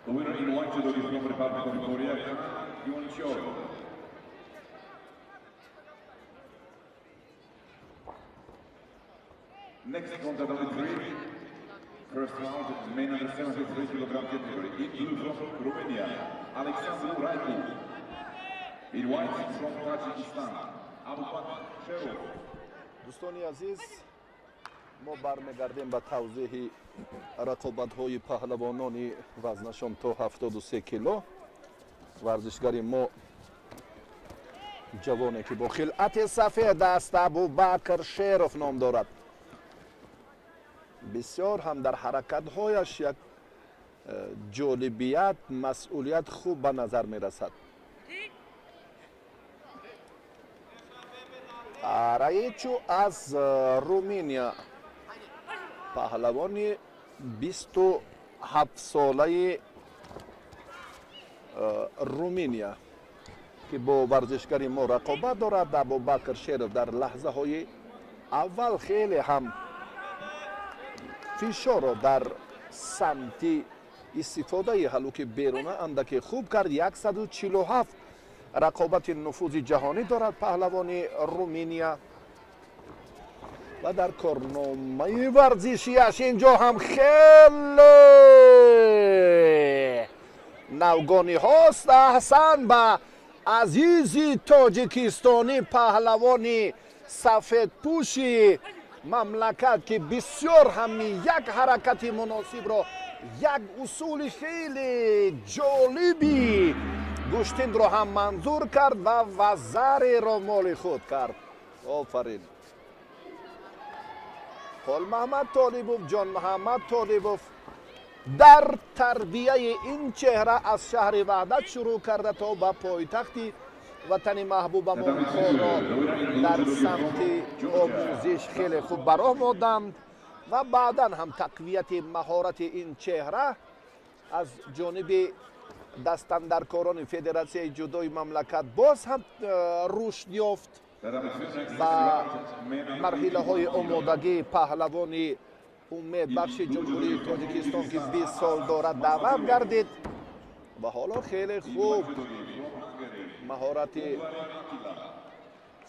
The winner in white judo is from Republic of Korea, Yoon Chol. Next contest number 3. First round, men under 73 kg category. In blue from Romania, Alexandru Raicu. In white from Tajikistan, Abubakr Sherov. دوستان عزیز، ما برمیگردیم به توضیح رقابت‌های پهلوانان وزنشان تا 73 کیلو. ورزشگری ما جوانی که با خلعت سفید است ابوبکر شیروف نام دارد. بسیار هم در حرکت‌هایش یک جالبیت، مسئولیت خوب به نظر می‌رسد. رایچو از رومانیا، پهلوان 27 ساله رومانیا که با ورزشگری ما رقابت دارد. ابوبکر شیروف در لحظه های اول خیلی هم فشار را در سمت استفاده هلوک بیرونه اندکی خوب کرد. 147 رقابت نفوذ جهانی دارد پهلوان رومانیا و در کارنامه ورزشیش اینجا هم خیلی نوگانی هاست. احسن به عزیزی تاجیکستانی پهلوانی سفید پوشی مملکت که بسیار هم یک حرکت مناسب را، یک اصول خیلی جالبی گوشتین را هم منظور کرد و وزر را مال خود کرد. آفرین. حال محمد طالبوف، جان محمد طالبوف در تربیه این چهره از شهر وحدت شروع کرده تا به پایتخت وطن محبوبمان کار را در سمت آموزش خیلی خوب برآمدند و بعدا هم تقویت مهارت این چهره از جانب دستاندرکاران فدراسیون جودوی مملکت باز هم رشد یافت و مرحله های آمادگی پهلوان امید بخش جمهوری تاجیکستان که 20 سال دارد دوام گردید و حالا خیلی خوب مهارت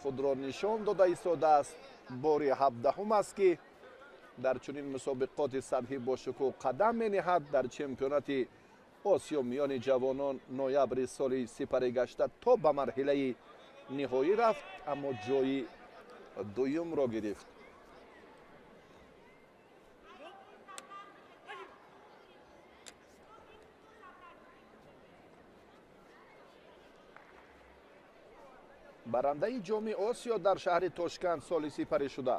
خود را نشان داده ایستاده است. بار 17 است که در چنین مسابقات سطحی با شکوه قدم می نهد. در چمپیونات آسیا میان جوانان نوامبر سال سپری گشته تا به مرحله نهایی رفت اما جای دوم را گرفت. برنده جام آسیا در شهر تاشکند سال سپری شده.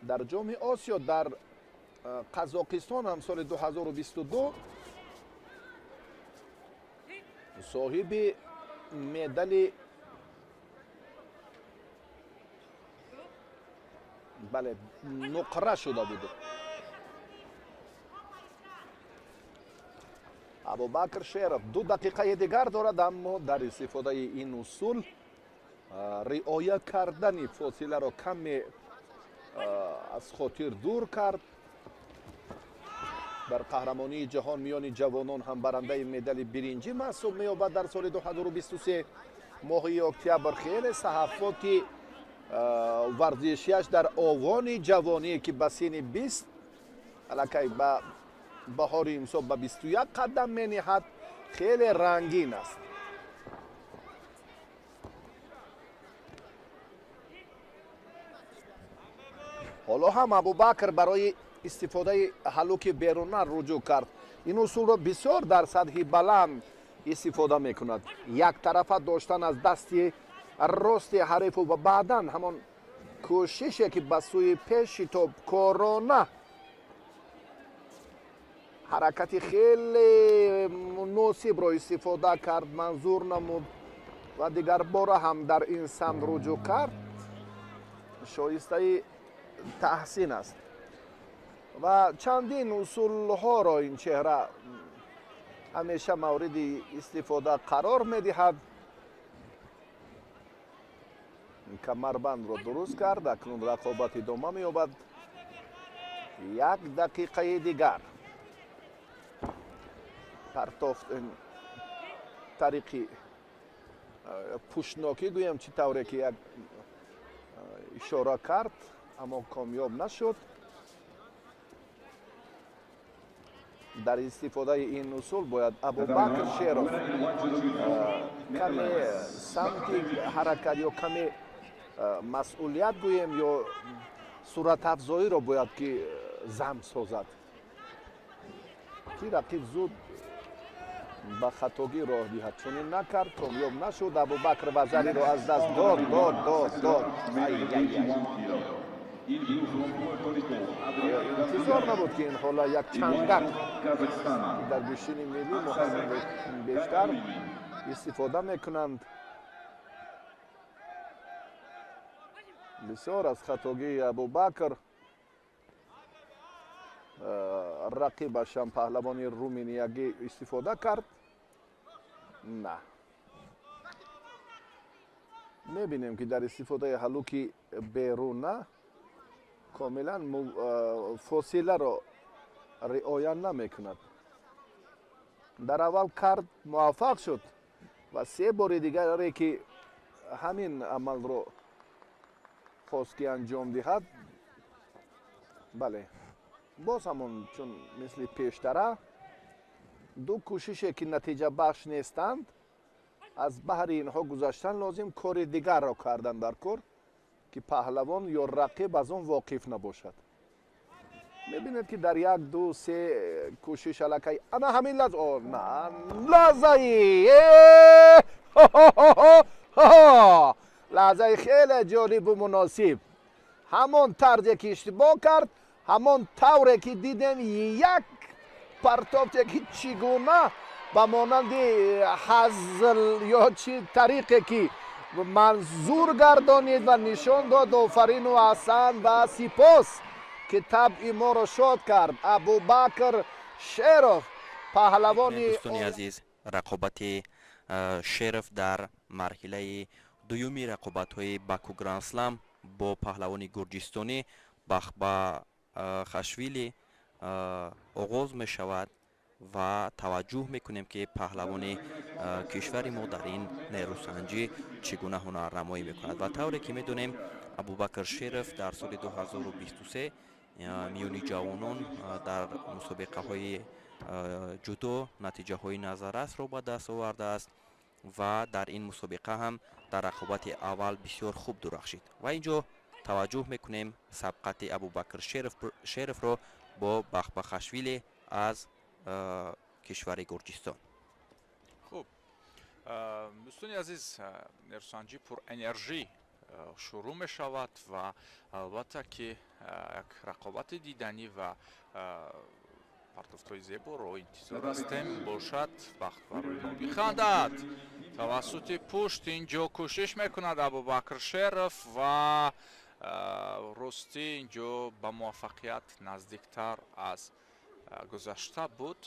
در جام آسیا در قزاقستان هم سال 2022 صاحب مدال نقره شده بود. ابوبکر شیروف 2 دقیقه دیگر دارد اما در استفاده این اصول رعایت کردن فاصله را کمی از خاطر دور کرد. در قهرمانی جهان میان جوانان هم برنده مدال برنجی محسوب می‌یابد. در سال 2023 ماه اکتبر خیلی صحافت ورزشیش در آوان جوانی که به سن 20 الکی به بهار امسال به 21 قدم می‌نهد خیلی رنگین است. حالا هم ابوبکر برای استفاده هلوک بیرونه رجوع کرد. این اصول را بسیار در سطح بلند استفاده میکند. یک طرفه داشتن از دست راست حریف و بعدا همان کوششی که به سوی پیش توپ کارانه حرکت خیلی مناسب را استفاده کرد، منظور نمود و دیگر بار هم در این سمت رجوع کرد. شایسته تحسین است و چندین اصول ها را این چهره همیشه مورد استفاده قرار میدهد. کمربند را درست کرد. اکنون رقابت ادامه می‌یابد. 1 دقیقه دیگر партов тариқи пушноки гӯям чӣ тавре ки як ишора кард аммо комёб нашуд. дар истифодаи ин усул бояд Абубакр Шеров каме самти ҳаракат ё каме масъулият гӯем ё суратафзоиро бояд ки зам созад ки рақиб зуд ба хатогӣ роҳ диҳад. Чунин накард, комёб нашуд. Абубакр Вазариро аз даст дод. интизор набуд ки ин ҳола як чангак дар гӯшини миллӣ Муҳаммад бештар истифода мекунанд. бисёр аз хатогии Абубакр рақибашам паҳлавони руминиягӣ истифода кард. На мебинем ки дар истифодаи ҳалуки беруна комилан фосиларо риоя намекунад. дар аввал кард, муваффақ шуд ва се бори дигаре ки ҳамин амалро хост ки анҷом диҳад, бале боз ҳамон чун мисли пештара ду кӯшише ки натиҷабахш нестанд, аз баҳри инҳо гузаштан лозим кори дигарро кардан дар кор ки паҳлавон ё рақиб аз он воқиф набошад. мебинед ки дар як ду се кӯшиш аллакай ана ҳамин лаҳзаи лаҳзаи хеле ҷолибу муносиб, ҳамон тарзе ки иштибоҳ кард, ҳамон тавре ки дидем як партофте ки чӣ гуна ба монанди ҳазл ё чӣ тариқе ки манзур гардонид ва нишон дод. офарину аҳсан ва сипос ки табъи моро шод кард. Абубакр Шеров паҳлавони дӯстони азиз, рақобати Шеров дар марҳилаи дуюми рақобатҳои Баку Гранд Слам бо паҳлавони гурҷистонӣ Бахбахашвили оғоз мешавад ва таваҷҷӯҳ мекунем ки паҳлавони кишвари мо дар ин нерӯсанҷӣ чӣ гуна ҳунарнамоӣ мекунад. ва тавре ки медонем Абубакр Шеров дар соли 2023 миёни ҷавонон дар мусобиқаҳои ҷудо натиҷаҳои назаррасро ба даст овардааст ва дар ин мусобиқа ҳам дар рақобати аввал бисёр хуб дурахшид. ва инҷо таваҷҷӯҳ мекунем сабқати Абубакр Шеровро бо Бахбахашвили аз кишвари Гурҷистон. хуб, дӯстони азиз, нерӯсанҷӣ пурэнержӣ шурӯъ мешавад ва албатта ки як рақобати диданӣ ва партофтҳои зеборо интизор ҳастем бошад. вақт барои мо бихандад. тавассути пушт инҷо кӯшиш мекунад Абубакр Шеров ва ростӣ инҷо ба муваффақият наздиктар аз гузашта буд.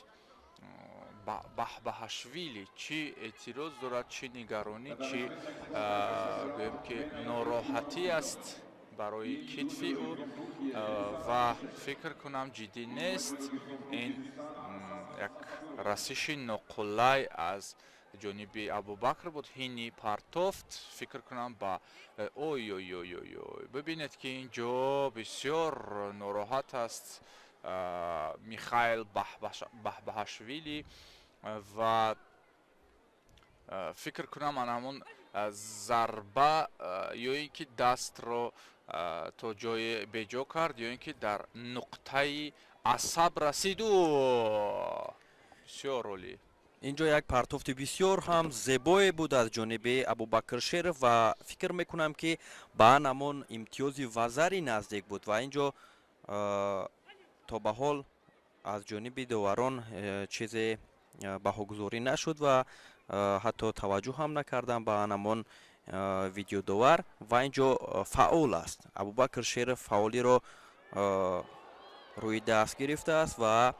Бахбахашвили чӣ эътироз дорад, чӣ нигаронӣ, чӣ гӯем ки нороҳатӣ аст барои китфи ӯ ва фикр кунам ҷиддӣ нест. ин як расиши ноқулай аз ҷониби Абубакр буд. ҳини партофт фикр кунам ба ой бибинед ки инҷо бисёр нороҳат аст Михаил Бахбахашвили ва фикр кунам анамон зарба ё ин ки дастро то ҷое беҷо кард ё ин ки дар нуқтаи асаб расиду. бисёр олӣ. инҷо як партофти бисёр ҳам зебое буд аз ҷониби Абубакр Шеров ва фикр мекунам ки ба анамон имтиёзи Вазари наздик буд ва инҷо то ба ҳол аз ҷониби доварон чизе баҳогузорӣ нашуд ва ҳатто таваҷҷӯҳ ҳам накардам ба анамон видеодовар ва инҷо фаъол аст. Абубакр Шеров фаъолиро рӯи даст гирифтааст ва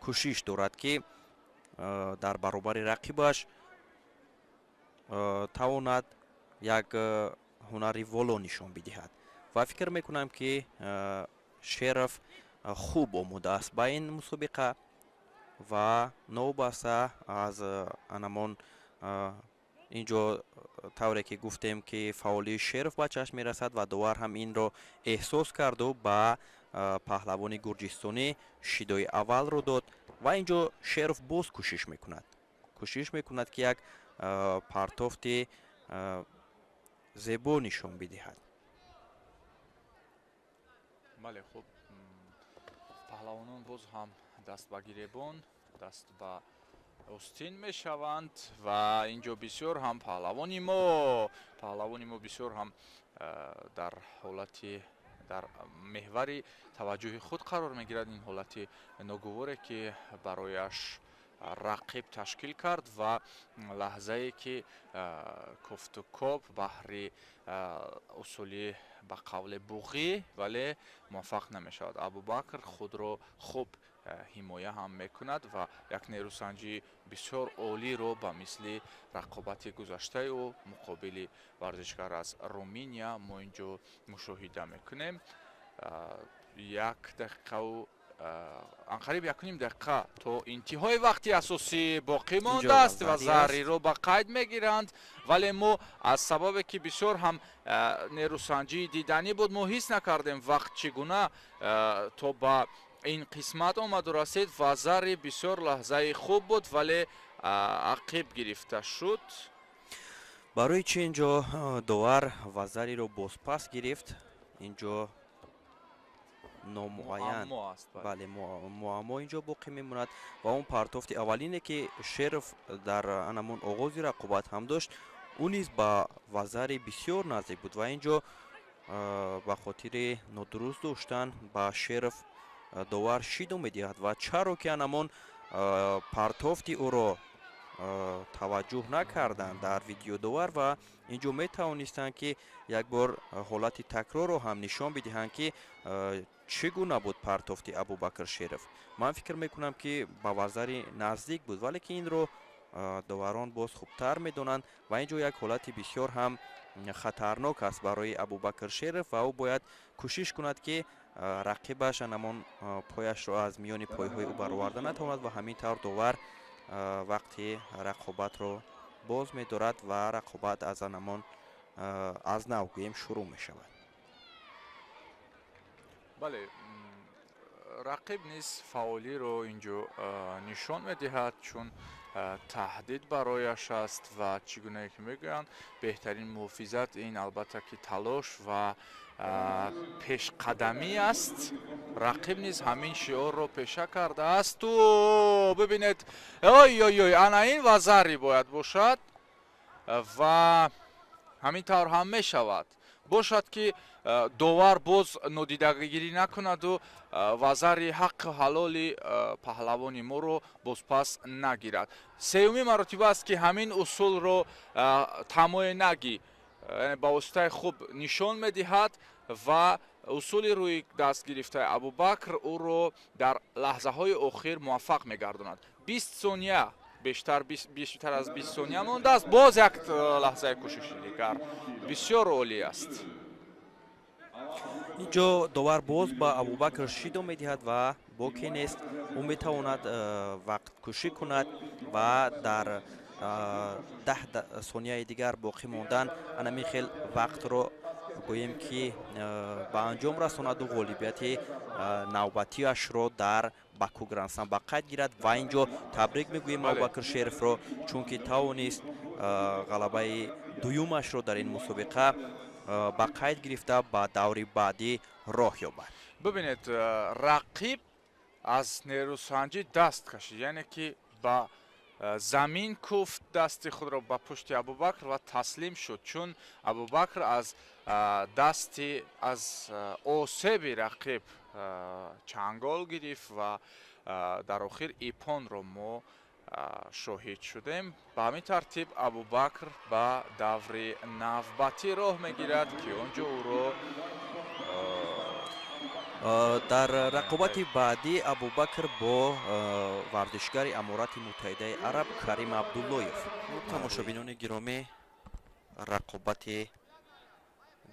кӯшиш дорад ки дар баробари рақибаш тавонад як ҳунари воло нишон бидиҳад ва фикр мекунам ки Шеров хуб омодааст ба ин мусобиқа و نوبسته از انمون اینجا طوری که گفتیم که فاولی شرف به چشم میرسد و داور هم این رو احساس کرد و به پهلوان گرجستانی شیدای اول رو داد و اینجا شرف باز کوشش میکند که یک پرتافت زیبا نشان بدهد. بله خوب پهلوانان باز هم دست به گریبان دست به استین میشوند و اینجا بسیار هم پهلوانی ما بسیار هم در حالتی در محور توجه خود قرار میگیرد. این حالتی ناگواره که برایش رقیب تشکیل کرد و لحظه ای که کفت و کاب بحری اصولی به قول بوغی ولی موفق نمیشود. ابوبکر خود را خوب حمایه هم میکند و یک نیروسنجی بسیار عالی رو به مثل رقابت گذشته و مقابل ورزشکار از رومانیا ما اینجا مشاهده میکنیم. یک دقیقه و انقریب یکونیم دقیقه تا انتهای وقتی اساسی باقی مانده است و زهری رو به قید میگیرند ولی ما از سبب که بسیار هم نیروسنجی دیدنی بود ما حس نکردیم وقت چگونه تا به این قسمت آمد و رسید و زهری بسیار لحظه خوب بود ولی عقب گرفته شد. برای چی اینجا داور و زهری رو باز پس گرفت اینجا نامعین بله معما اینجا باقی میموند و اون پرتافت اولینه که شرف در انمون آغاز رقابت هم داشت اون نیز با وزری بسیار نزدیک بود و اینجا به خاطر ندرست داشتن با شرف داور شیدو میدهد و چرا که انمون پرتافت او را توجه نکردن در ویدیو داور و اینجا می توانستند که یک بار حالت تکرار رو هم نشان بدهند که چگونه بود پرتافت ابوبکر شرف. من فکر میکنم که با وزری نزدیک بود ولی که این رو داوران باز خوبتر میدونند و اینجا یک حالت بسیار هم خطرناک است برای ابوبکر شرف و او باید کوشش کند که رقیبش انمان پایش را از میان پایهای او برآورده نتواند و همین طور داور وقتی رقابت رو باز می‌دارد و رقابت از انمان از نو گوییم شروع می شود. بله رقیب نیز فعالی رو اینجا نشان می‌دهد چون تهدید برایش است و چگونه که میگویند بهترین محافظت این البته که تلاش و پیش قدمی است. رقیب نیز همین شعار رو پیشه کرده است و ببینید انا این وزری باید باشد و همین طور هم می شود باشد که داور باز نادیدگیری نکند و وزری حق حلالی پهلوانی ما رو باز پس نگیرد. سومین مرتبه است که همین اصول رو تمای نگی با واسطه خوب نشان میدهد و اصول روی دست گرفته ابوبکر او رو در لحظه های اخیر موفق میگرداند. 20 ثانیه بیشتر از 20 ثانیه مانده است. باز یک لحظه کوشش دیگر بسیار عالی است. اینجا داور باز با ابوبکر شیدو میدهد و باقی نیست او میتواند وقت کشی کند و در 10 ثانیه دیگر باقی موندن انمی خیل وقت رو گوییم که به انجام رساند و غالبیت نوبتیش رو در باکو گرند اسلم به قید گیرد و اینجا تبریک میگوییم ابوبکر شرف رو چون که توانست غلبه دویمش رو در این مسابقه با قید گرفته با دوری بعدی راه یابد. ببینید رقیب از نیروسنجی دست کشید یعنی که با زمین کوفت دست خود را به پشت ابوبکر و تسلیم شد چون ابوبکر از دست از آسیب رقیب چنگال گرفت و در آخر ایپان را ما شاهد شدیم. به همین ترتیب ابوبکر به دور نوبتی راه میگیرد که اونجا او را در رقابت بعدی ابوبکر با ورزشکار امارات متحده عرب کریم عبداللهیف. تماشابینان گرامی رقابت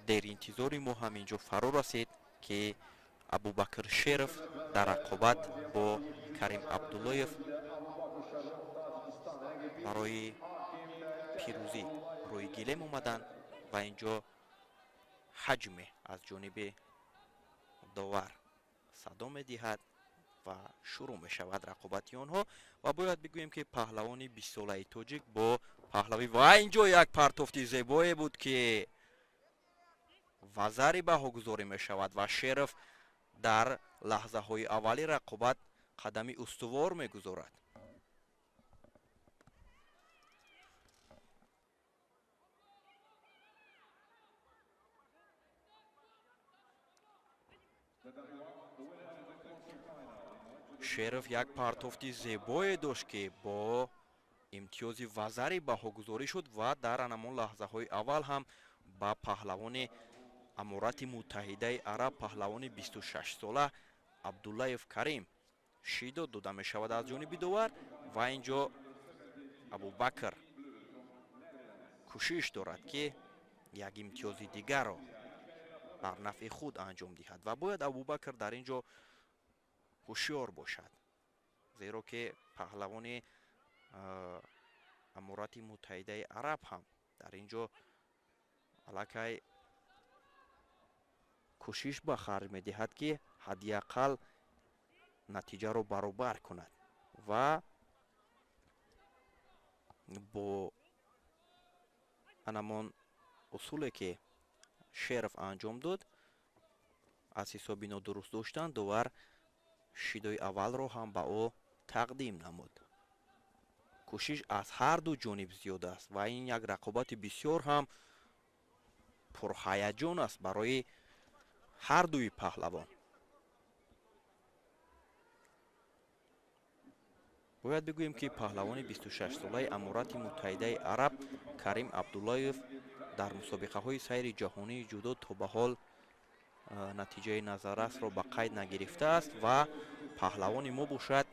در انتظار ما همینجا فرا رسید که ابوبکر شرف در رقابت با карим абдуллоев барои пирӯзӣ рӯи гилем омаданд ва инҷо ҳаҷме аз ҷониби довар садо медиҳад ва шурӯъ мешавад рақобати онҳо ва бояд бигӯем ки паҳлавони 20 солаи тоҷик бо паҳлавӣ ва инҷо як партофти зебое буд ки ва зарба ҳогузорӣ мешавад ва Шеров дар лаҳзаҳои аввали рақобат қадами устувор мегузорад. Шеров як партофти зебое дошт ки бо имтиёзи вазари баҳогузорӣ шуд ва дар анамон лаҳзаҳои аввал ҳам ба паҳлавони аморати муттаҳидаи араб паҳлавони 26 сола Абдуллаев Карим шидод дода мешавад аз ҷониби довар ва инҷо Абубакр кӯшиш дорад ки як имтиёзи дигарро бар нафъи худ анҷом диҳад ва бояд Абубакр дар ин ҷо ҳушёр бошад, зеро ки паҳлавони аморати муттаҳидаи араб ҳам дар ин ҷо аллакай кӯшиш ба харҷ медиҳад ки ҳадди ақал натиҷаро баробар кунад ва бо анамон усуле ки Шеров анҷом дод аз ҳисоби нодуруст доштан довар шидои аввалро ҳам ба ӯ тақдим намуд. кӯшиш аз ҳарду ҷониб зиёд аст ва ин як рақобати бисёр ҳам пурҳаяҷон аст барои ҳардуи паҳлавон. бояд бигӯем ки паҳлавони 26 солаи аморати муттаҳидаи араб Карим Абдуллоев дар мусобиқаҳои сайри ҷаҳонии ҷудо то ба ҳол натиҷаи назаррасро ба қайд нагирифтааст ва паҳлавони мо бошад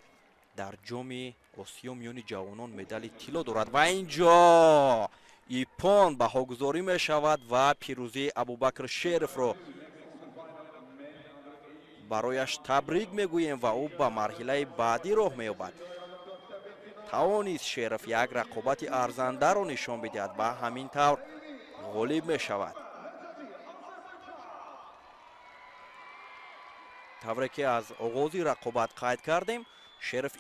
дар ҷоми осиё миёни ҷавонон медали тилло дорад ва ин ҷо ипон баҳогузорӣ мешавад ва пирӯзии Абубакр Шеровро барояш табрик мегӯем ва ӯ ба марҳилаи баъдӣ роҳ меёбад. тавонист Шеров як рақобати арзандаро нишон бидиҳад ва ҳамин тавр ғолиб мешавад. тавре ки аз оғози рақобат қайд кардем, Шеров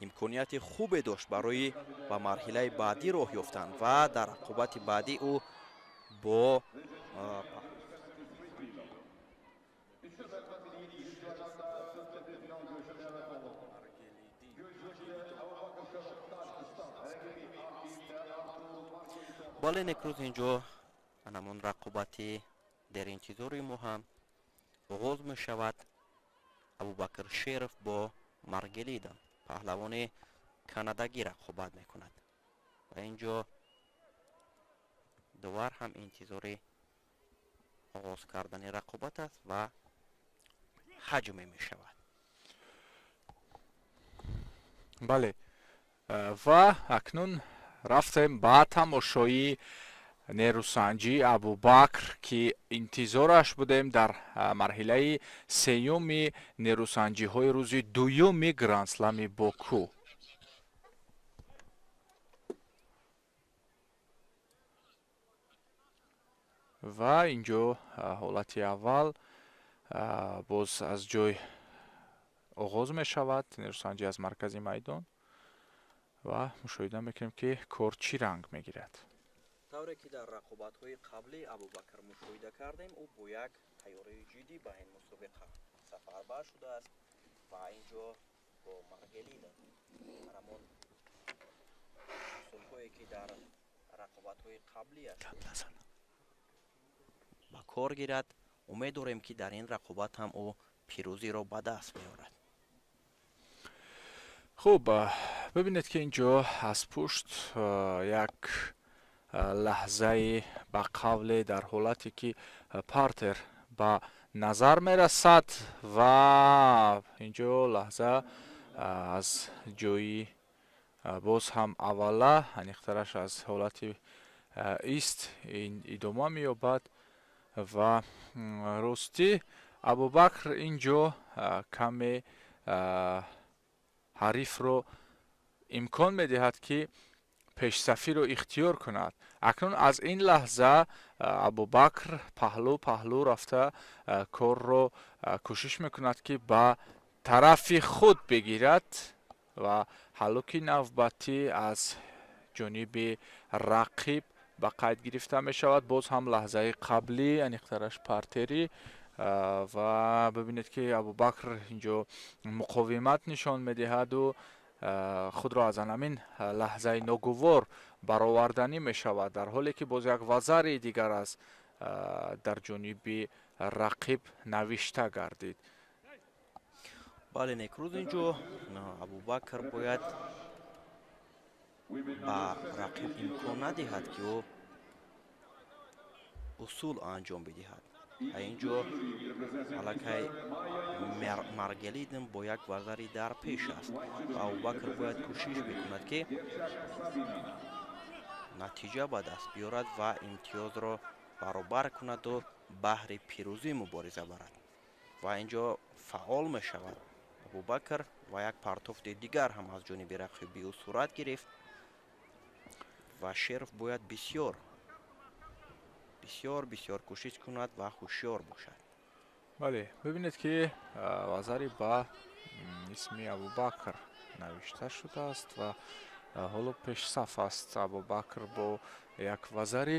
имконияти хубе дошт барои ба марҳилаи баъдӣ роҳ ёфтан ва дар рақобати баъдӣ ӯ бо бале некрӯз инҷо анамон рақобати деринтизори мо ҳам оғоз мешавад. Абубакр Шеров бо Маргелида паҳлавони канадагӣ рақобат мекунад ва ин ҷо довар ҳам интизори оғоз кардани рақобат аст ва ҳаҷме мешавад. бале ва акнун рафтем ба тамошои нерӯсанҷӣ Абубакр ки интизораш будем дар марҳилаи сеюми нерӯсанҷиҳои рӯзи дуюми гранд-слами Боку. ва ин ҷо ҳолати аввал боз аз ҷой оғоз мешавад нерӯсанҷӣ аз маркази майдон ва мушоҳида мекунем ки кор чӣ ранг мегирад. тавре ки дар рақобатҳои қаблӣ Абубакр мушоҳида кардем, ӯ бо як тайёрии ҷиддӣ ба ин мусобиқа сафарбар шудааст ва ин ҷо бо Маргелида анамон усулҳое ки дар рақобатҳои қаблиаш ба кор гирад. умед дорем ки дар ин рақобат ҳам ӯ пирӯзиро ба даст меорад. хуб, бибинед ки ин ҷо аз пушт як лаҳзаи ба қавле дар ҳолате ки партер ба назар мерасад ва ин ҷо лаҳза аз ҷои боз ҳам аввала аниқтараш аз ҳолати ист идома меёбад ва ростӣ Абубакр ин ҷо каме ҳарифро имкон медиҳад ки пешсафиро ихтиёр кунад. акнун аз ин лаҳза абубакр паҳлӯ рафта корро кӯшиш мекунад ки ба тарафи худ бигирад ва ҳаллуки навбатӣ аз ҷониби рақиб ба қайд гирифта мешавад. боз ҳам лаҳзаи қаблӣ аниқтараш партери ва бибинед ки абубакр инҷо муқовимат нишон медиҳаду худро аз анамин лаҳзаи ногувор бароварданӣ мешавад, дар ҳоле ки боз як вазари дигар аз дар ҷониби рақиб навишта гардид. бале некрӯз инҷо абубакр бояд ба рақиб имкон надиҳад ки ӯ усул анҷом бидиҳад. инҷо аллакай маргалидн бо як вазари дар пеш аст ва абубакр бояд кӯшиш бикунад ки натиҷа ба даст биёрад ва имтиёзро баробар кунаду баҳри пирӯзӣ мубориза барад. ва инҷо фаъол мешавад абубакр ва як партофти дигар ҳам аз ҷониби рақиби ӯ сурат гирифт ва шеров бояд бисёр кӯшиш кунад ва ҳушёр бошад. бале бибинед ки вазари ба исми абубакр навишта шудааст ва ҳоло пешсаф аст абубакр бо як вазари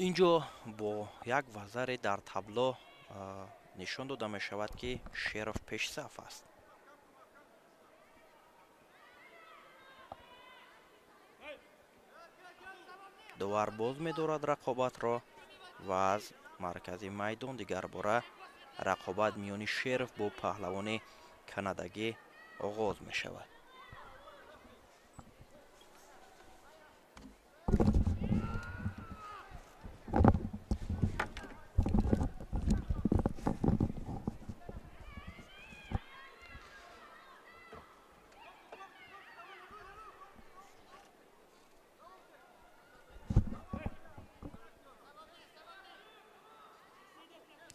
инҷо бо як вазаре дар табло нишон дода мешавад ки шеров пешсаф аст. довар боз медорад рақобатро ва аз маркази майдон дигар бора рақобат миёни шеров бо паҳлавони канадагӣ оғоз мешавад.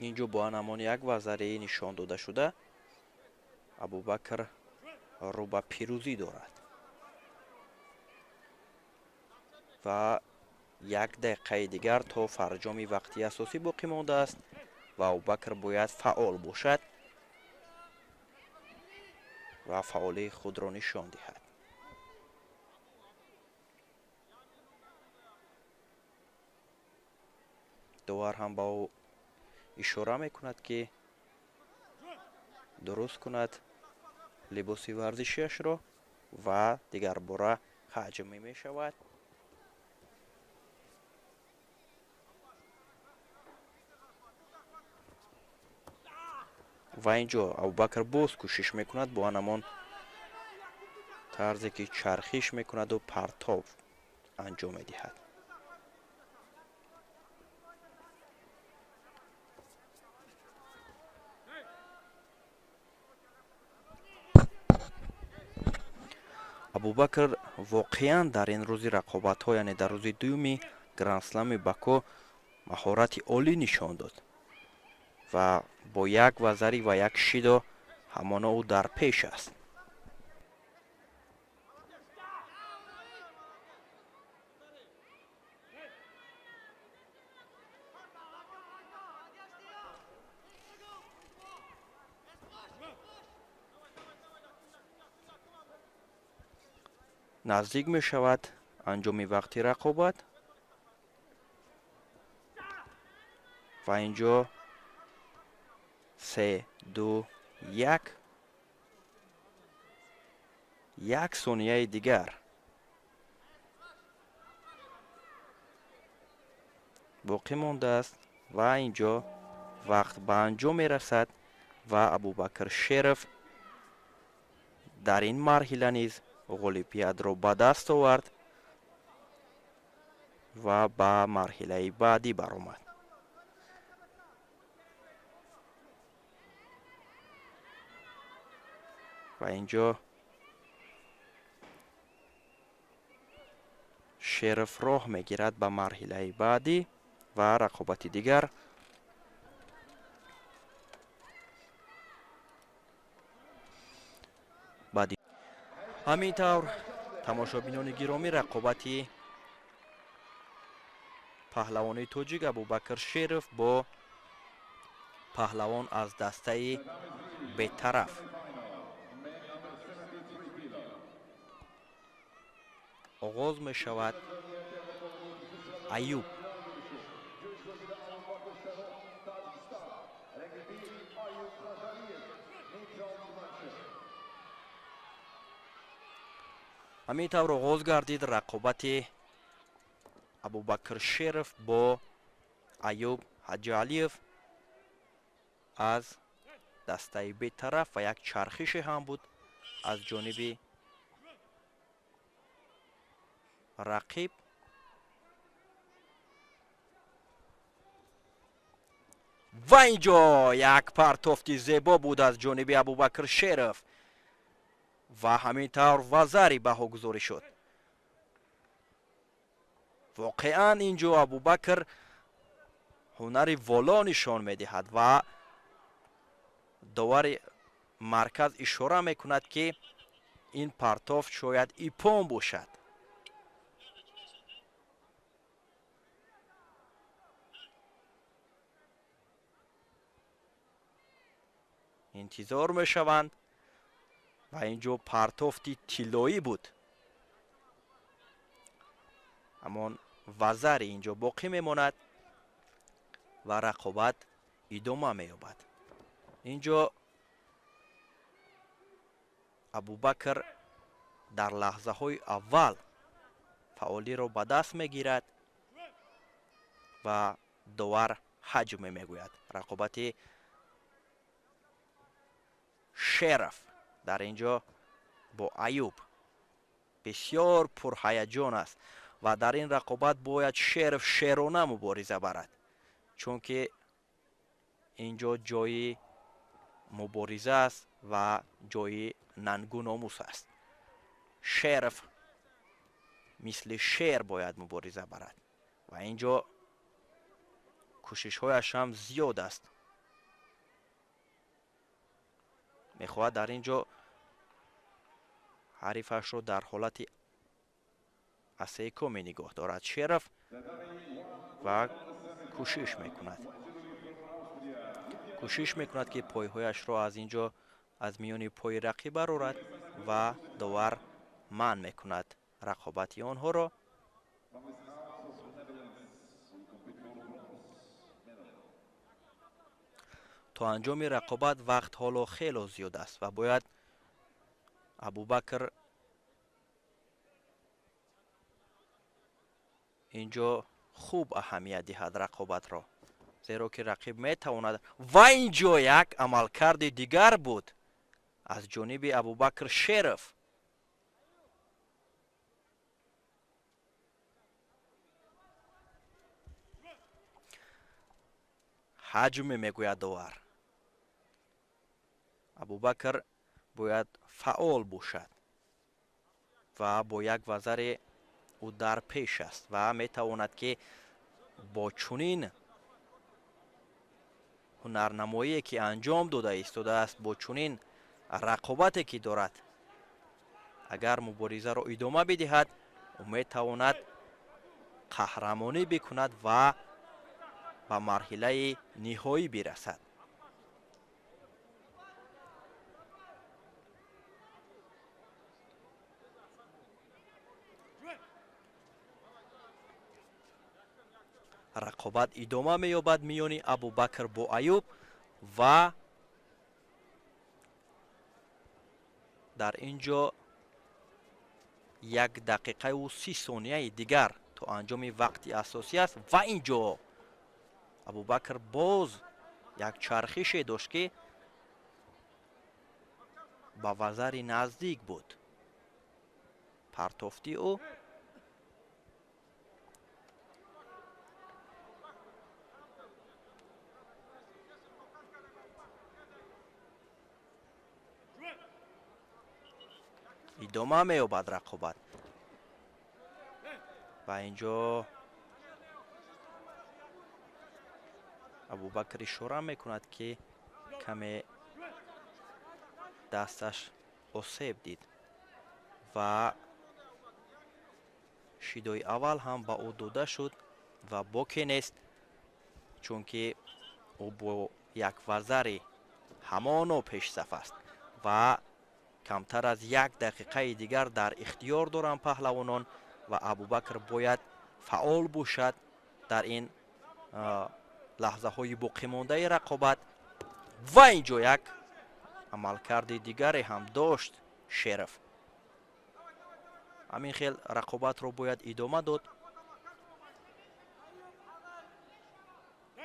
инҷо бо анамон як вазаре нишон дода шуда абубакр рӯ ба пирӯзӣ дорад ва як дақиқаи дигар то фарҷоми вақти асосӣ боқӣ мондааст ва абубакр бояд фаъол бошад ва фаъолии худро нишон диҳад. довар ҳам ба ӯ ишора мекунад ки дуруст кунад либоси варзишиашро ва дигар бора ҳаҷмӣ мешавад. ва инҷо абубакр боз кӯшиш мекунад бо анамон тарзе ки чархиш мекунаду партов анҷом медиҳад. абубакр воқеан дар ин рӯзи рақобатҳо яъне дар рӯзи дуюми грандслами баку маҳорати олӣ нишон дод ва бо як вазари ва як шидо ҳамона ӯ дар пеш аст. наздик мешавад анҷоми вақти рақобат ва инҷо 3, 2, 1 як сонияи дигар боқӣ мондааст ва инҷо вақт ба анҷом мерасад ва абубакр шеров дар ин марҳила низ ғолибиятро ба даст овард ва ба марҳилаи баъдӣ баромад. ва инҷо шеров роҳ мегирад ба марҳилаи баъдӣ و رقابتی دیگر. بعد همینطور تماشابینان گرامی رقابتی پهلوانی توجیک ابوبکر شریف با پهلوان از دسته بی‌طرف آغاز می شود. ایوب همینطور آغاز گردید رقابت ابوبکر شریف با ایوب حاجی علیف از دسته بی‌طرف و یک چرخش هم بود از جانب رقیب. و اینجا یک پرتافت زیبا بود از جانب ابوبکر شریف و همینطور وزری بهاگذاری شد. واقعا اینجا ابوبکر هنر والا نشان میدهد و داور مرکز اشاره میکند که این پرتافت شاید ایپان باشد. انتظار میشوند و اینجا پرتافتی طلایی بود، اما وزر اینجا باقی میماند و رقابت ادامه مییابد. اینجا ابوبکر در لحظه های اول فعالی را به دست میگیرد و داور حجم میگوید. رقابت شریف در اینجا با ایوب بسیار پرهیجان است و در این رقابت باید شریف شیرانه مبارزه برد، چون که اینجا جای مبارزه است و جای ننگ و ناموس است. شریف مثل شیر باید مبارزه برد و اینجا کوشش هایش هم زیاد است. میخواهد در اینجا حریفش را در حالت اسیکو می نگاه دارد شریف و کوشش میکند که پایهایش را از اینجا از میان پای رقیب برآورد و داور منع میکند رقابتی آنها را. تا انجام رقابت وقت حالا خیلی زیاد است و باید ابوبکر اینجا خوب اهمیت دهد رقابت را، زیرا که رقیب میتواند. و اینجا یک عملکرد دیگر بود از جانب ابوبکر شریف. حجم میگوید داور. ابوبکر باید فعال باشد و با یک وزر او در پیش است و میتواند که با چنین هنرنمایی که انجام داده ایستاده است، با چنین رقابتی که دارد، اگر مبارزه را ادامه بدهد او میتواند قهرمانی بکند و به مرحله نهایی برسد. رقابت ادامه مییابد میان ابوبکر با ایوب و در اینجا 1 دقیقه و 30 ثانیه دیگر تا انجام وقت اساسی است و اینجا ابوبکر باز یک چرخش داشت که با وزر نزدیک بود. پرتافتی او ادامه مییابد رقابت و اینجا абубакр ишора мекунад ки каме дасташ осеб дид ва шидои аввал ҳам ба ӯ дода шуд ва боке нест, чунки ӯ бо як вазари ҳамоно пешсаф аст ва камтар аз 1 дақиқаи дигар дар ихтиёр доранд паҳлавонон ва абубакр бояд фаъол бошад дар ин лаҳзаҳои боқимондаи рақобат. ва инҷо як амалкарди дигаре ҳам дошт Шеров. ҳамин хел рақобатро бояд идома дод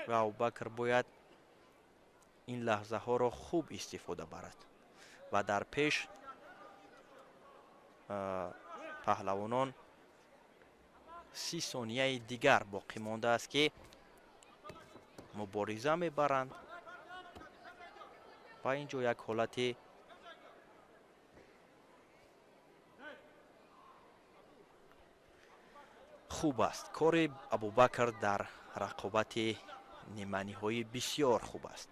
ва абубакр бояд ин лаҳзаҳоро хуб истифода барад ва дар пеш паҳлавонон 30 сонияи дигар боқӣ мондааст ки мубориза мебаранд ва инҷо як ҳолати хуб аст. кори абубакр дар рақобати ниманиҳоӣ бисёр хуб аст.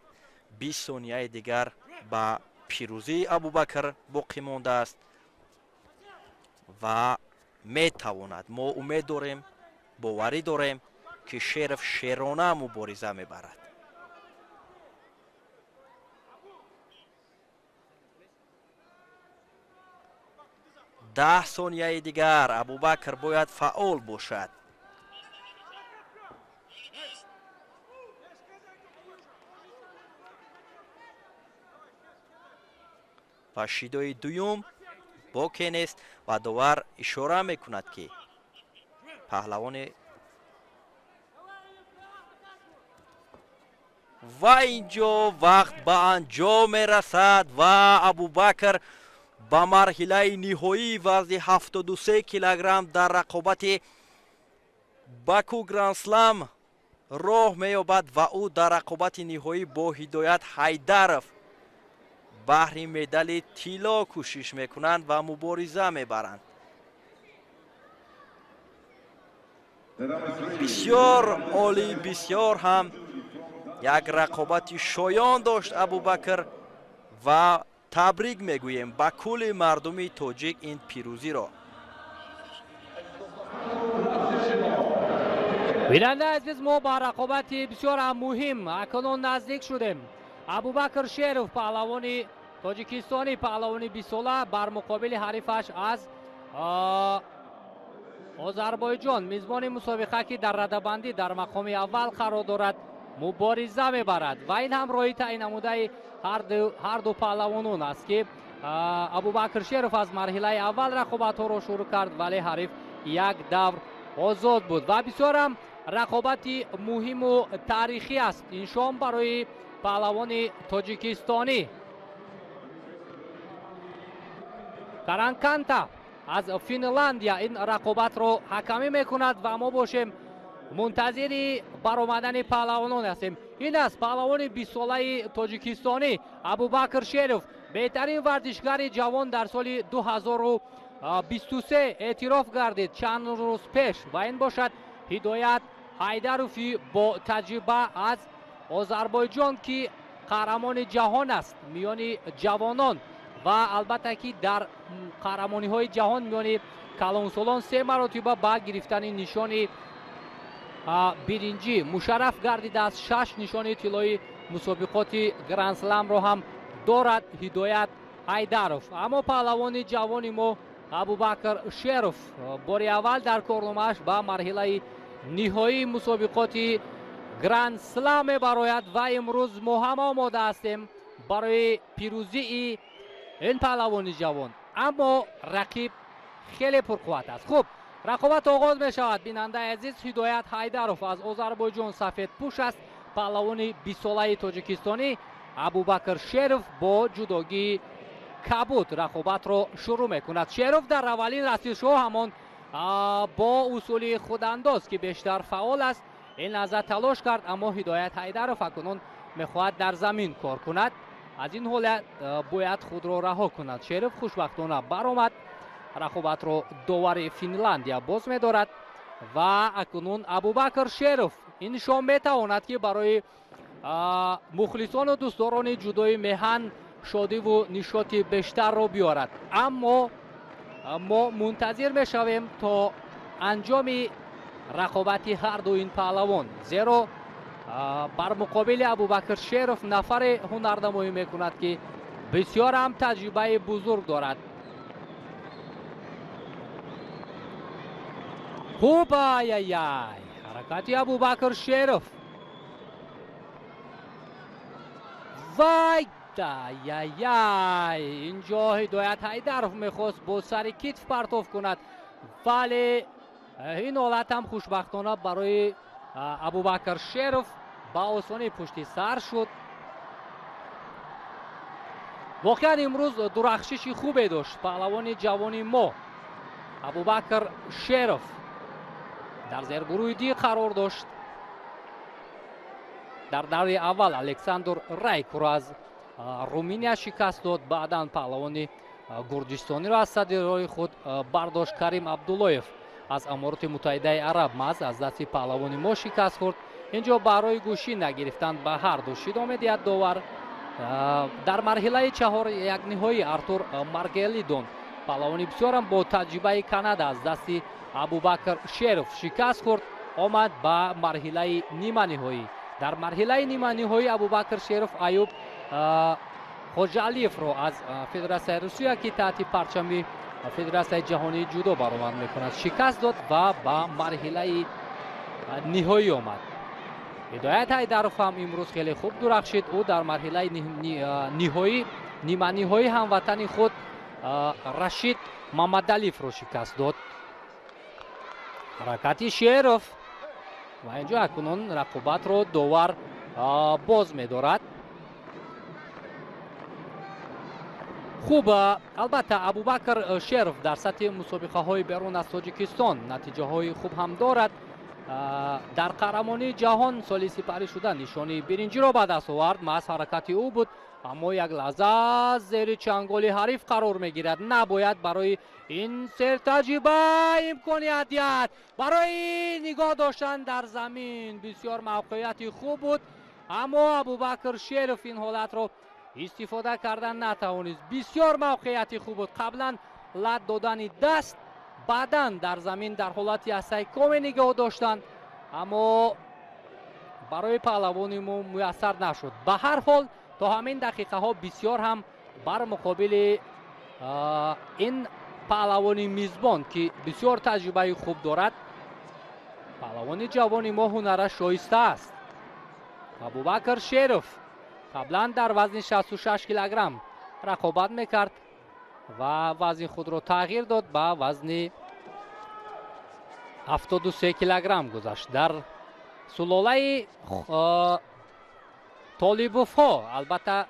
20 сонияи дигар ба пирӯзии абубакр боқӣ мондааст ва метавонад, мо умед дорем, боварӣ дорем ки Шеров шерона мубориза мебарад. ده ثانیه دیگر ابوبکر باید فعال باشد. و شیدوی دوم باکن است و داور اشاره میکند که پهلوان و اینجا وقت به انجام رسد و ابوبکر با مرحله نهایی وزن 73 کیلوگرم در رقابت باکو گراند اسلم راه می‌یابد و او در رقابت نهایی با هدایت حیدرов بهر مدال طلا کوشش میکنند و مبارزه میبرند. بسیار عالی، بسیار هم یک رقابت شایان داشت ابوبکر و تبریک میگوییم با کل مردم تاجیک این پیروزی را. بیننده عزیز، ما با رقابت بسیار مهم اکنون نزدیک شدیم. ابوبکر شیروف پهلوان تاجیکستانی، پهلوان 20 ساله بر مقابل حریفش از آذربایجان میزبان مسابقه که در رده‌بندی در مقام اول قرار دارد مبارزه میبرد و این هم روی تعیین نموده هر دو پهلوانان است که ابوبکر شیروف از مرحله اول رقابت ها را شروع کرد ولی حریف یک دور آزاد بود و بسیار هم رقابت مهم و تاریخی است این شام برای پهلوان تاجیکستانی. کرانکانتا از فنلاندیا این رقابت رو حکمی میکند و ما باشیم منتظر برآمدن پهلوانان هستیم. این است پهلوان 20 ساله تاجیکستانی ابوبکر شیروف، بهترین ورزشکار جوان در سال 2023 اعتراف گردید چند روز پیش و این باشد هدایت حیدروفی با تجربه از آذربایجان که قهرمان جهان است میان جوانان و البته که در قهرمانی های جهان میان کلانسالان 3 مرتبه با گرفتن نشان برنجی مشرف گردیده از 6 نشان طلایی مسابقات گراند اسلم را هم دارد هدایت حیدروف. اما پهلوان جوان ما ابوبکر شیروف بار اول در کارنامه‌اش با مرحله نهایی مسابقات گراند اسلم براید و امروز ما هم آماده هستیم برای پیروزی این پهلوان جوان. اما رقیب خیلی پرقوت است. خوب، رقابت آغاز می شود. بیننده عزیز، هدایت حیدروف از آذربایجان سفید پوش است. پهلوان 20 ساله تاجیکستانی ابوبکر شیروف با جداگی کبود رقابت را شروع میکند. شیروف در اولین رسیدشو همان با اصول خودانداز که بیشتر فعال است این لحظه تلاش کرد، اما هدایت حیدروف اکنون میخواهد در زمین کار کند. از این حالت باید خود را رها کند. شیروف خوشبختانه برآمد، رقابت را داور فنلاندیا باز می‌دارد و اکنون ابوبکر شیروف این شام میتواند که برای мухлисону дӯстдорони ҷудои меҳан шодиву нишоти бештарро биёрад. Аммо мо мунтазир мешавем то анҷоми рақобати ҳарду ин паҳлавон. Зеро бар муқобили Абубакр Шеров нафаре ҳунарнамоӣ мекунад ки бисёр ҳам таҷрибаи бузург дорад. хуб, ай-яй-яй, ҳаракати Абубакр Шеров. вай, ай-яй-яй, инҷо Ҳидоят Ҳайдаров мехост бо сари китф партов кунад, вале ин ҳолат ҳам хушбахтона барои Абубакр Шеров ба осонӣ пушти сар шуд. воқеан имрӯз дурахшиши хубе дошт паҳлавони ҷавони мо Абубакр Шеров. дар зергурӯҳи ди қарор дошт. дар даври аввал Александр Райкуро аз Руминия шикаст дод. баъдан паҳлавони гурҷистониро аз садри роҳи худ бардошт. Карим Абдуллоев аз Амороти Муттаҳидаи Араб Маз аз дасти паҳлавони мо шикаст хӯрд. инҷо барои гӯшӣ нагирифтанд ба ҳарду. Шидо медиҳад довар. дар марҳилаи чаҳор якниҳоӣ Артур Маргелидон паҳлавони бисёрам бо таҷрибаи Канада аз дасти Абубакр Шеров шикаст хӯрд. омад ба марҳилаи ниманиҳоӣ. дар марҳилаи ниманиҳоӣ Абубакр Шеров Аюб Хоҷалиевро аз Федератсияи Русия ки таҳти парчами Федератсияи ҷаҳонии ҷудо баромад мекунад шикаст дод ва ба марҳилаи ниҳоӣ омад. Ҳидоят Ҳайдаров ҳам имрӯз хеле хуб дурахшид. ӯ дар марҳилаи ниҳоӣ ниманиҳоӣ ҳамватани худ Рашид Мамадалиевро шикаст дод. ҳаракати Шеров ва инҷо акнун рақобатро довар боз медорад. хуб, албатта Абубакр Шеров дар сатҳи мусобиқаҳои берун аз Тоҷикистон натиҷаҳои хуб ҳам дорад. дар қаҳрамонии ҷаҳон соли сипарӣ шуда нишони биринҷиро ба даст овард. маҳз ҳаракати ӯ буд. аммо як лаҳза зери чанголи ҳариф қарор мегирад. набояд барои ин сертаҷриба имконият диҳад. барои нигоҳ доштан дар замин бисёр мавқеияти хуб буд. аммо Абубакр Шеров ин ҳолатро истифода кардан натавонист. бисёр мавқеияти хуб буд. қаблан лат додани даст, баъдан дар замин дар ҳолати асайкоме нигоҳ доштан, аммо барои паҳлавони мо муяссар нашуд. ба ҳар ҳол то ҳамин дақиқаҳо бисёр ҳам бар муқобили ин паҳлавони мизбон ки бисёр таҷрибаи хуб дорад, паҳлавони ҷавони мо ҳунараш шоиста аст. Абубакр Шеров қаблан дар вазни 66 килограмм рақобат мекард ва вазни худро тағйир дод, ба вазни 73 килограмм гузашт. дар сулолаи Толибовҳо албатта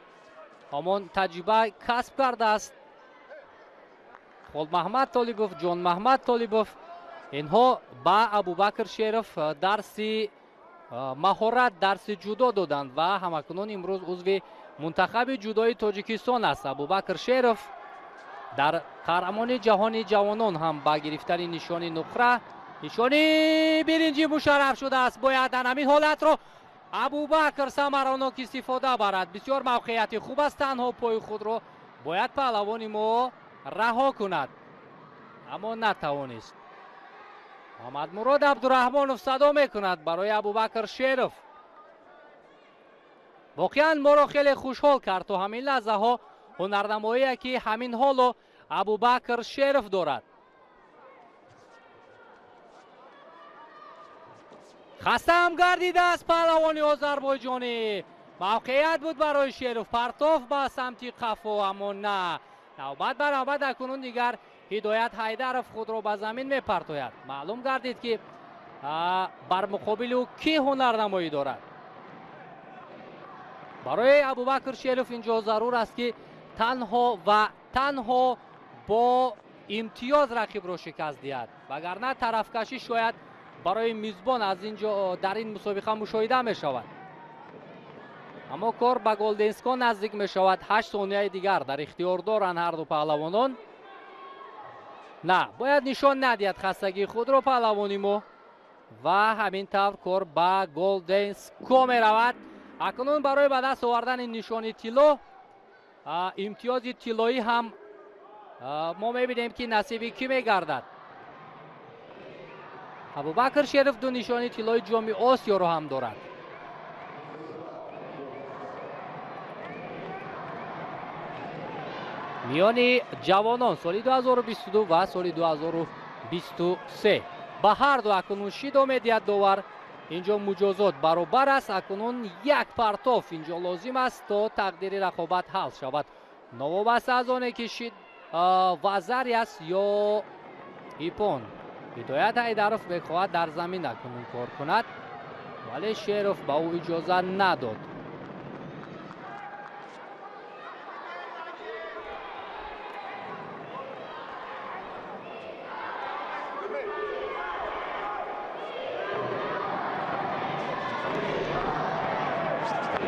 ҳамон таҷриба касб кардааст. Холмаҳмад Толибов, Ҷонмаҳмад Толибов, инҳо ба Абубакр Шеров дарси маҳорат, дарси ҷудо доданд ва ҳамакунун имрӯз узви мунтахаби ҷудои Тоҷикистон аст. Абубакр Шеров дар қаҳрамони ҷаҳони ҷавонон ҳам ба гирифтани нишони нуқра, нишони биринҷӣ мушарраф шудааст. бояд дар ҳамин ҳолатро Абубакр самаронок истифода барад. бисёр мавқеияти хуб аст. танҳо пои худро бояд паҳлавони мо раҳо кунад, аммо натавонист. Муҳаммадмурод Абдураҳмонов садо мекунад барои Абубакр Шеров. воқеан моро хеле хушҳол кард то ҳамин лаҳзаҳо ҳунарнамоие ки ҳамин ҳоло Абубакр Шеров дорад. хастаам гардидааст паҳлавони озарбойҷонӣ. мавқеият буд барои Шеров, партов ба самти қафо, аммо на. навбат ба навбат акунун дигар Ҳидоят Ҳайдаров худро ба замин мепартояд. маълум гардид ки бар муқобили ӯ кӣ ҳунарнамоӣ дорад. барои Абубакр Шеров инҷо зарур аст ки танҳо ва танҳо бо имтиёз рақибро шикаст диҳад. вагарна тарафкашӣ шояд барои мизбон аз инҷо дар ин мусобиқа мушоҳида мешавад. аммо кор ба голденскон наздик мешавад. 8 сонияи дигар дар ихтиёр доранд ҳарду паҳлавонон. на, бояд нишон надиҳад хастагии худро паҳлавони мо ва ҳамин тавр кор ба голденско меравад. акнун барои ба даст овардани нишони тилло имтиёзи тиллоӣ ҳам мо мебинем ки насиби кӣ мегардад. абубакр шериф ду нишони тиллои ҷоми осиёро ҳам дорад. миёни ҷавонон соли 2022 ва соли 2023 ба ҳарду акнун шид омедият довар. инҷо муҷозот баробар аст. акнун як партоф инҷо лозим аст то тақдири рақобат ҳал шавад. новобаста аз оне ки шид вазариас ё ипон. ҳидоят ҳайдаров мехоҳад дар замин акнун кор кунад, вале шеров ба ӯ иҷоза надод.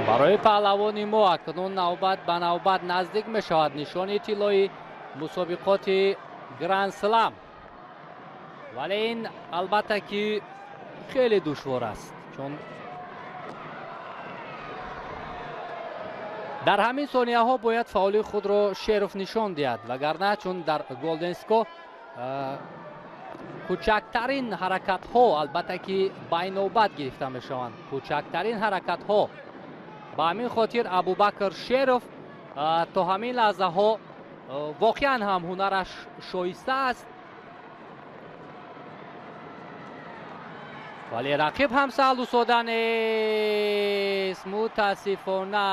барои паҳлавони мо акнун навбат ба навбат наздик мешавад нишони тиллои мусобиқоти гранд слам, вале ин албатта ки хеле душвор аст, чун дар ҳамин сонияҳо бояд фаъоли худро шеров нишон диҳад, вагарна чун дар голденско кӯчактарин ҳаракатҳо албатта ки байнобат гирифта мешаванд. кӯчактарин ҳаракатҳо. ба ҳамин хотир абубакр шеров то ҳамин лаҳзаҳо воқеан ҳам ҳунараш шоиста аст, вале рақиб ҳам саҳлу сода нест. мутаассифона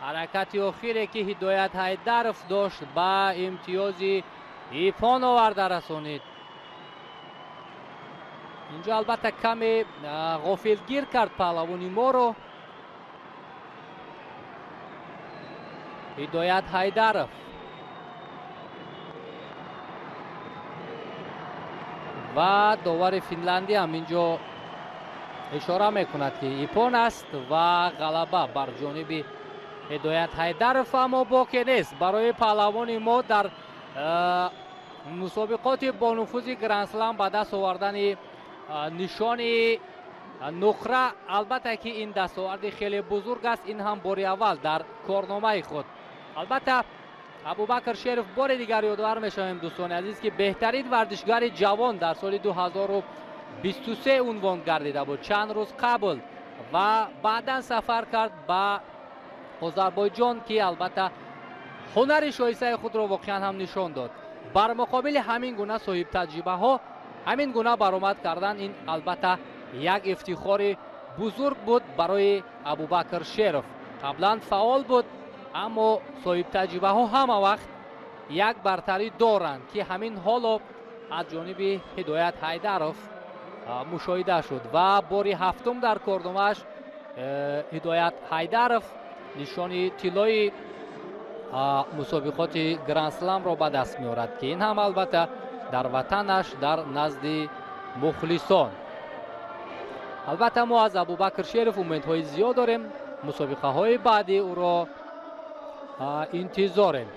ҳаракати охире ки ҳидоят ҳайдаров дошт ба имтиёзи ипон оварда расонид. инҷо албатта каме ғофилгир кард паҳлавони моро. ҳидоят ҳайдаров ва довари финландия ҳам инҷо ишора мекунад ки ипон аст ва ғалаба бар ҷониби ҳидоят ҳайдаров, аммо боке нест барои паҳлавони мо дар мусобиқоти бонуфузи грандслам ба даст овардани нишони нуқра. албатта ки ин дастоварди хеле бузург аст. ин ҳам бори аввал дар корномаи худ. албатта абубакр шериф бори дигар ёдовар мешавем дӯстони азиз ки беҳтарин варзишгари ҷавон дар соли 2023 унвон гардида буд чанд рӯз қабл ва баъдан сафар кард ба озарбойҷон ки албатта ҳунари шоистаи худро воқеан ҳам нишон дод. бар муқобили ҳамин гуна соҳибтаҷрибаҳо ҳамин гуна баромад кардан ин албатта як ифтихори бузург буд барои абубакр шериф. қаблан фаъол буд, аммо соҳибтаҷрибаҳо ҳама вақт як бартарӣ доранд ки ҳамин ҳоло аз ҷониби ҳидоят ҳайдаров мушоҳида шуд ва бори ҳафтум дар корномааш ҳидоят ҳайдаров нишони тиллои мусобиқоти грандсламро ба даст меорад ки ин ҳам албатта дар ватанаш дар назди мухлисон. албатта мо аз абубакр шериф умедҳои зиёд дорем. мусобиқаҳои баъди ӯро интизорем.